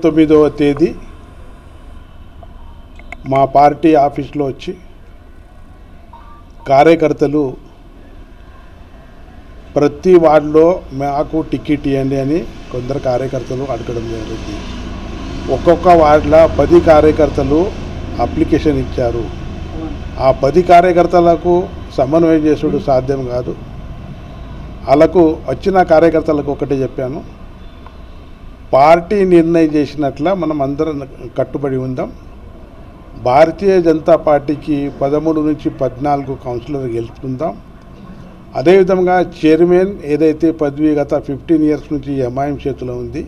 29వ తేదీ మా పార్టీ ఆఫీస్లో వచ్చి కార్యకర్తలు ప్రతి వార్డులో మాకు టికెట్ ఇవ్వండి అని కొందరు కార్యకర్తలు అడగడం జరిగింది. ఒక్కొక్క వార్డులో 10 కార్యకర్తలు అప్లికేషన్ ఇచ్చారు. ఆ 10 కార్యకర్తలకు సమన్వయం చేసుడు సాధ్యం కాదు. వాళ్ళకు వచ్చిన కార్యకర్తలకు ఒకటే చెప్పాను, పార్టీ నిర్ణయం చేసినట్ల మనం అందరం కట్టుబడి ఉందాం. భారతీయ జనతా పార్టీకి 13 నుంచి 14 కౌన్సిలర్ గెలుచుకుందాం. అదేవిధంగా చైర్మన్ ఏదైతే పదవి గత 15 ఇయర్స్ నుంచి ఎంఐఎం చేతిలో ఉంది,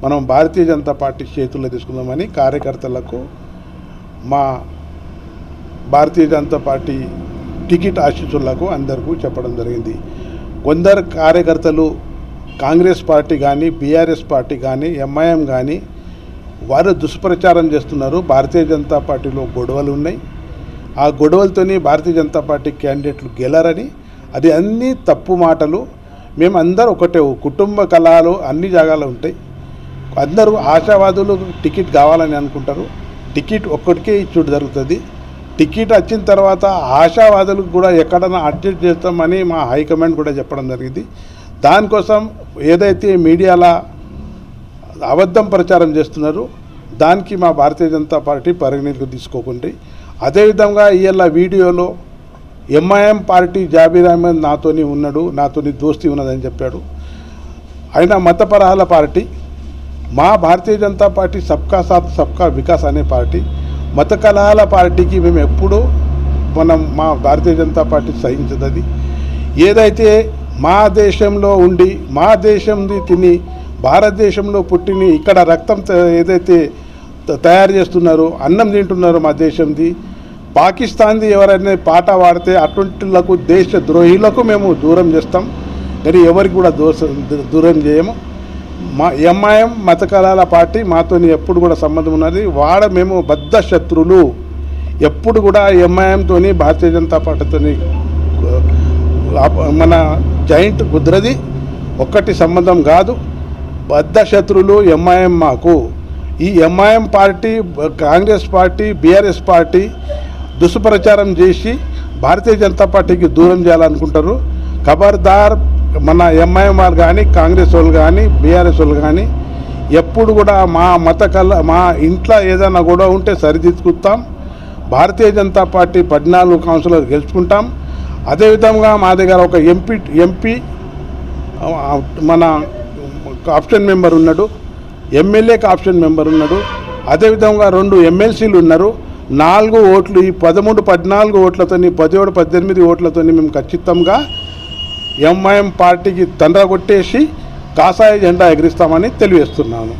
మనం భారతీయ జనతా పార్టీ చేతుల్లో తీసుకుందామని కార్యకర్తలకు మా భారతీయ జనతా పార్టీ టికెట్ ఆశీస్సులకు అందరికీ చెప్పడం జరిగింది. కొందరు కార్యకర్తలు కాంగ్రెస్ పార్టీ కానీ, బీఆర్ఎస్ పార్టీ కానీ, ఎంఐఎం కానీ వారు దుష్ప్రచారం చేస్తున్నారు. భారతీయ జనతా పార్టీలో గొడవలు ఉన్నాయి, ఆ గొడవలతోని భారతీయ జనతా పార్టీ క్యాండిడేట్లు గెలరని, అది అన్నీ తప్పు మాటలు. మేము అందరూ ఒకటే, కుటుంబ కళలు అన్ని జాగాలో ఉంటాయి. అందరూ ఆశావాదులు టికెట్ కావాలని అనుకుంటారు. టికెట్ ఒక్కడికే ఇచ్చుడు జరుగుతుంది. టికెట్ వచ్చిన తర్వాత ఆశావాదులకు కూడా ఎక్కడన్నా అడ్జస్ట్ చేస్తామని మా హైకమాండ్ కూడా చెప్పడం జరిగింది. దానికోసం ఏదైతే మీడియాలో అబద్ధం ప్రచారం చేస్తున్నారు, దానికి మా భారతీయ జనతా పార్టీ పరిగణలోకి తీసుకోకండి. అదేవిధంగా ఇవాళ వీడియోలో ఎంఐఎం పార్టీ జాబీర్ అహ్మద్ నాతోని ఉన్నాడు, నాతోని దోస్తీ ఉన్నదని చెప్పాడు. ఆయన మతపరహాల పార్టీ. మా భారతీయ జనతా పార్టీ సబ్కా సాత్ సబ్కా వికాస్ అనే పార్టీ. మత కలహాల పార్టీకి మేము ఎప్పుడూ మా భారతీయ జనతా పార్టీ సహించదది. ఏదైతే మా దేశంలో ఉండి మా దేశంది తిని భారతదేశంలో పుట్టిని ఇక్కడ రక్తం ఏదైతే తయారు చేస్తున్నారో, అన్నం తింటున్నారో మా దేశంది, పాకిస్తాన్ది ఎవరైనా పాట పాడితే అటువంటిలకు దేశ ద్రోహులకు మేము దూరం చేస్తాం, కానీ ఎవరికి కూడా దూరం చేయము. మా ఎంఐఎం మత కళాల పార్టీ మాతోని ఎప్పుడు కూడా సంబంధం ఉన్నది. మేము బద్ధ శత్రువులు. ఎప్పుడు కూడా ఎంఐఎంతో భారతీయ జనతా పార్టీతోని మన జాయింట్ కుదరది, ఒక్కటి సంబంధం కాదు. బద్ధ శత్రువులు ఎంఐఎం మాకు. ఈ MIM party, Congress party, BRS party దుష్ప్రచారం చేసి భారతీయ జనతా పార్టీకి దూరం చేయాలనుకుంటారు. ఖబర్దార్, మన ఎంఐఎం వాళ్ళు కానీ, కాంగ్రెస్ వాళ్ళు కానీ, బీఆర్ఎస్ వాళ్ళు కానీ ఎప్పుడు కూడా మా ఇంట్లో ఏదైనా గొడవ ఉంటే సరిదిద్దుకుంటాం. Bharatiya Janata party 14 councillor గెలుచుకుంటాం. అదేవిధంగా మా దగ్గర ఒక ఎంపీ మన ఆప్షన్ మెంబర్ ఉన్నాడు, ఎమ్మెల్యేకి ఆప్షన్ మెంబర్ ఉన్నాడు, అదేవిధంగా 2 ఎమ్మెల్సీలు ఉన్నారు. 4 ఓట్లు, ఈ 13, 14 ఓట్లతో 17, 18 ఓట్లతో మేము ఖచ్చితంగా ఎంఐఎం పార్టీకి తండ్ర కొట్టేసి కాషాయ జెండా ఎగిరిస్తామని తెలియజేస్తున్నాను.